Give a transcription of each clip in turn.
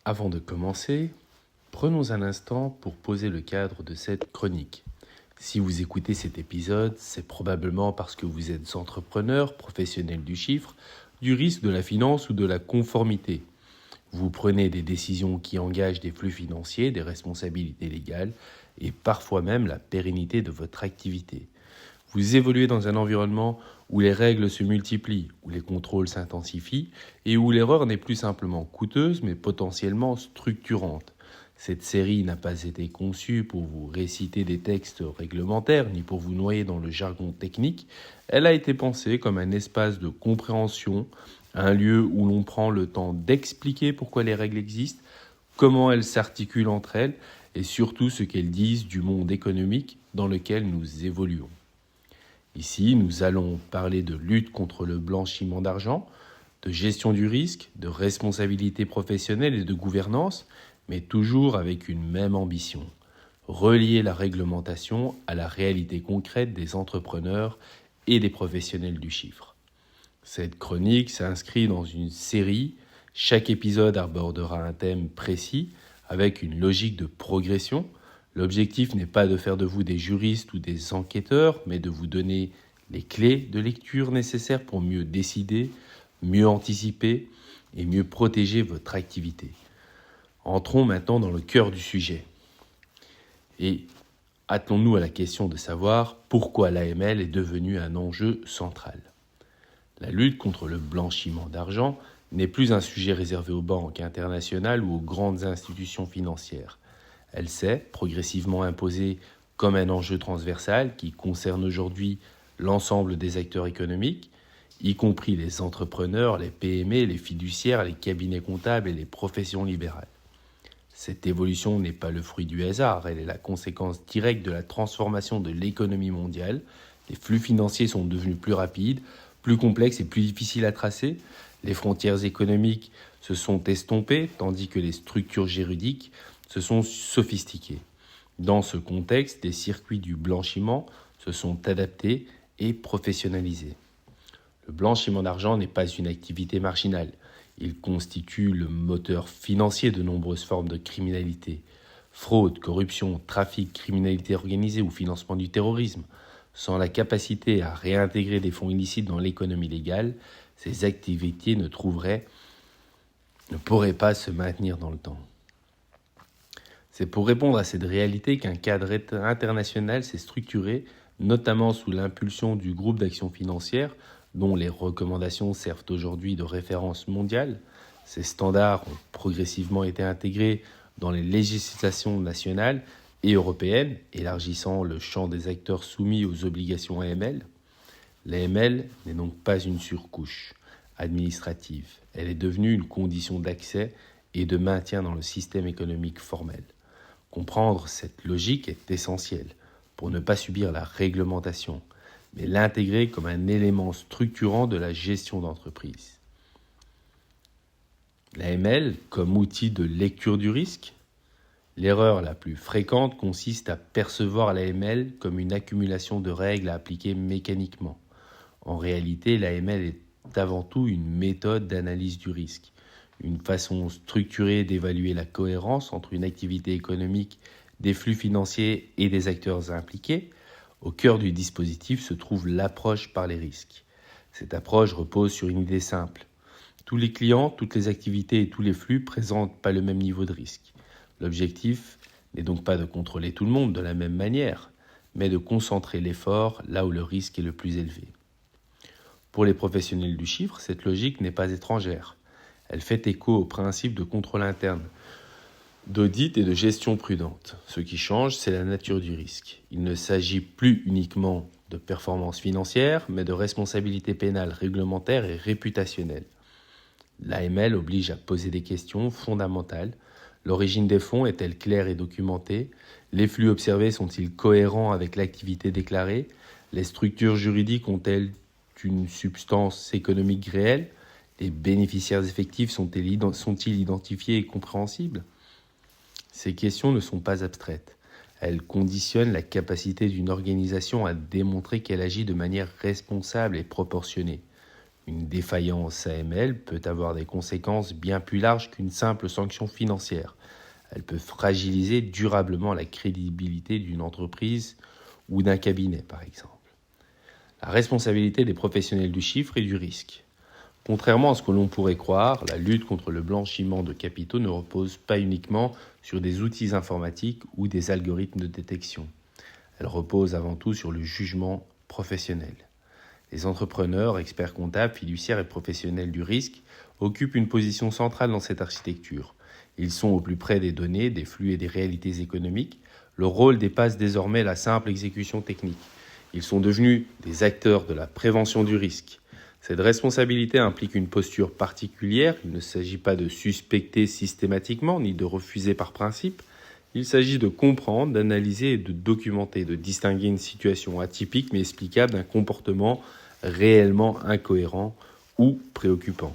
Avant de commencer, prenons un instant pour poser le cadre de cette chronique. Si vous écoutez cet épisode, c'est probablement parce que vous êtes entrepreneur, professionnel du chiffre, du risque, de la finance ou de la conformité. Vous prenez des décisions qui engagent des flux financiers, des responsabilités légales et parfois même la pérennité de votre activité. Vous évoluez dans un environnement où les règles se multiplient, où les contrôles s'intensifient et où l'erreur n'est plus simplement coûteuse mais potentiellement structurante. Cette série n'a pas été conçue pour vous réciter des textes réglementaires ni pour vous noyer dans le jargon technique. Elle a été pensée comme un espace de compréhension, un lieu où l'on prend le temps d'expliquer pourquoi les règles existent, comment elles s'articulent entre elles et surtout ce qu'elles disent du monde économique dans lequel nous évoluons. Ici, nous allons parler de lutte contre le blanchiment d'argent, de gestion du risque, de responsabilité professionnelle et de gouvernance, mais toujours avec une même ambition: relier la réglementation à la réalité concrète des entrepreneurs et des professionnels du chiffre. Cette chronique s'inscrit dans une série. Chaque épisode abordera un thème précis avec une logique de progression. L'objectif n'est pas de faire de vous des juristes ou des enquêteurs, mais de vous donner les clés de lecture nécessaires pour mieux décider, mieux anticiper et mieux protéger votre activité. Entrons maintenant dans le cœur du sujet. Et attelons-nous à la question de savoir pourquoi l'AML est devenue un enjeu central. La lutte contre le blanchiment d'argent n'est plus un sujet réservé aux banques internationales ou aux grandes institutions financières. Elle s'est progressivement imposée comme un enjeu transversal qui concerne aujourd'hui l'ensemble des acteurs économiques, y compris les entrepreneurs, les PME, les fiduciaires, les cabinets comptables et les professions libérales. Cette évolution n'est pas le fruit du hasard, elle est la conséquence directe de la transformation de l'économie mondiale. Les flux financiers sont devenus plus rapides, plus complexes et plus difficiles à tracer. Les frontières économiques se sont estompées, tandis que les structures juridiques se sont sophistiquées. Dans ce contexte, les circuits du blanchiment se sont adaptés et professionnalisés. Le blanchiment d'argent n'est pas une activité marginale. Il constitue le moteur financier de nombreuses formes de criminalité. Fraude, corruption, trafic, criminalité organisée ou financement du terrorisme. Sans la capacité à réintégrer des fonds illicites dans l'économie légale, ces activités ne pourraient pas se maintenir dans le temps. C'est pour répondre à cette réalité qu'un cadre international s'est structuré, notamment sous l'impulsion du groupe d'action financière, dont les recommandations servent aujourd'hui de référence mondiale. Ces standards ont progressivement été intégrés dans les législations nationales et européennes, élargissant le champ des acteurs soumis aux obligations AML. L'AML n'est donc pas une surcouche administrative. Elle est devenue une condition d'accès et de maintien dans le système économique formel. Comprendre cette logique est essentiel pour ne pas subir la réglementation, mais l'intégrer comme un élément structurant de la gestion d'entreprise. L'AML comme outil de lecture du risque. L'erreur la plus fréquente consiste à percevoir l'AML comme une accumulation de règles à appliquer mécaniquement. En réalité, l'AML est avant tout une méthode d'analyse du risque, une façon structurée d'évaluer la cohérence entre une activité économique, des flux financiers et des acteurs impliqués. Au cœur du dispositif se trouve l'approche par les risques. Cette approche repose sur une idée simple. Tous les clients, toutes les activités et tous les flux ne présentent pas le même niveau de risque. L'objectif n'est donc pas de contrôler tout le monde de la même manière, mais de concentrer l'effort là où le risque est le plus élevé. Pour les professionnels du chiffre, cette logique n'est pas étrangère. Elle fait écho au principe de contrôle interne, d'audit et de gestion prudente. Ce qui change, c'est la nature du risque. Il ne s'agit plus uniquement de performance financière, mais de responsabilité pénale, réglementaire et réputationnelle. L'AML oblige à poser des questions fondamentales. L'origine des fonds est-elle claire et documentée? Les flux observés sont-ils cohérents avec l'activité déclarée? Les structures juridiques ont-elles une substance économique réelle? Les bénéficiaires effectifs sont-ils identifiés et compréhensibles? Ces questions ne sont pas abstraites. Elles conditionnent la capacité d'une organisation à démontrer qu'elle agit de manière responsable et proportionnée. Une défaillance AML peut avoir des conséquences bien plus larges qu'une simple sanction financière. Elle peut fragiliser durablement la crédibilité d'une entreprise ou d'un cabinet, par exemple. La responsabilité des professionnels du chiffre et du risque. Contrairement à ce que l'on pourrait croire, la lutte contre le blanchiment de capitaux ne repose pas uniquement sur des outils informatiques ou des algorithmes de détection. Elle repose avant tout sur le jugement professionnel. Les entrepreneurs, experts comptables, fiduciaires et professionnels du risque occupent une position centrale dans cette architecture. Ils sont au plus près des données, des flux et des réalités économiques. Leur rôle dépasse désormais la simple exécution technique. Ils sont devenus des acteurs de la prévention du risque. Cette responsabilité implique une posture particulière. Il ne s'agit pas de suspecter systématiquement ni de refuser par principe. Il s'agit de comprendre, d'analyser et de documenter, de distinguer une situation atypique mais explicable d'un comportement réellement incohérent ou préoccupant.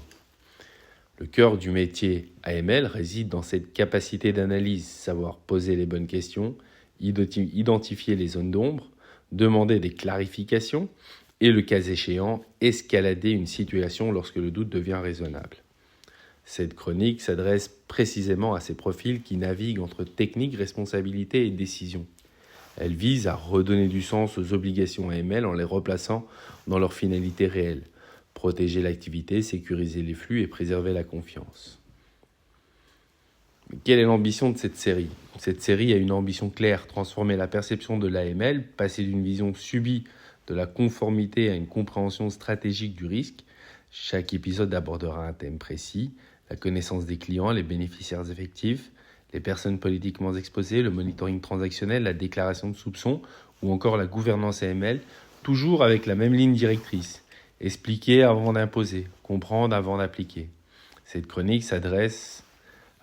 Le cœur du métier AML réside dans cette capacité d'analyse, savoir poser les bonnes questions, identifier les zones d'ombre, demander des clarifications et, le cas échéant, escalader une situation lorsque le doute devient raisonnable. Cette chronique s'adresse précisément à ces profils qui naviguent entre technique, responsabilité et décision. Elle vise à redonner du sens aux obligations AML en les replaçant dans leur finalité réelle. Protéger l'activité, sécuriser les flux et préserver la confiance. Mais quelle est l'ambition de cette série ? Cette série a une ambition claire, transformer la perception de l'AML, passer d'une vision subie de la conformité à une compréhension stratégique du risque. Chaque épisode abordera un thème précis, la connaissance des clients, les bénéficiaires effectifs, les personnes politiquement exposées, le monitoring transactionnel, la déclaration de soupçons ou encore la gouvernance AML, toujours avec la même ligne directrice. Expliquer avant d'imposer, comprendre avant d'appliquer. Cette chronique s'adresse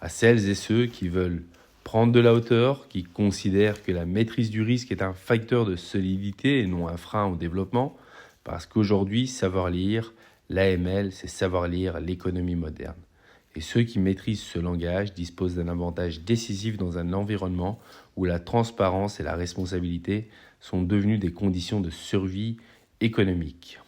à celles et ceux qui veulent prendre de la hauteur, qui considèrent que la maîtrise du risque est un facteur de solidité et non un frein au développement, parce qu'aujourd'hui, savoir lire, l'AML, c'est savoir lire l'économie moderne. Et ceux qui maîtrisent ce langage disposent d'un avantage décisif dans un environnement où la transparence et la responsabilité sont devenues des conditions de survie économique.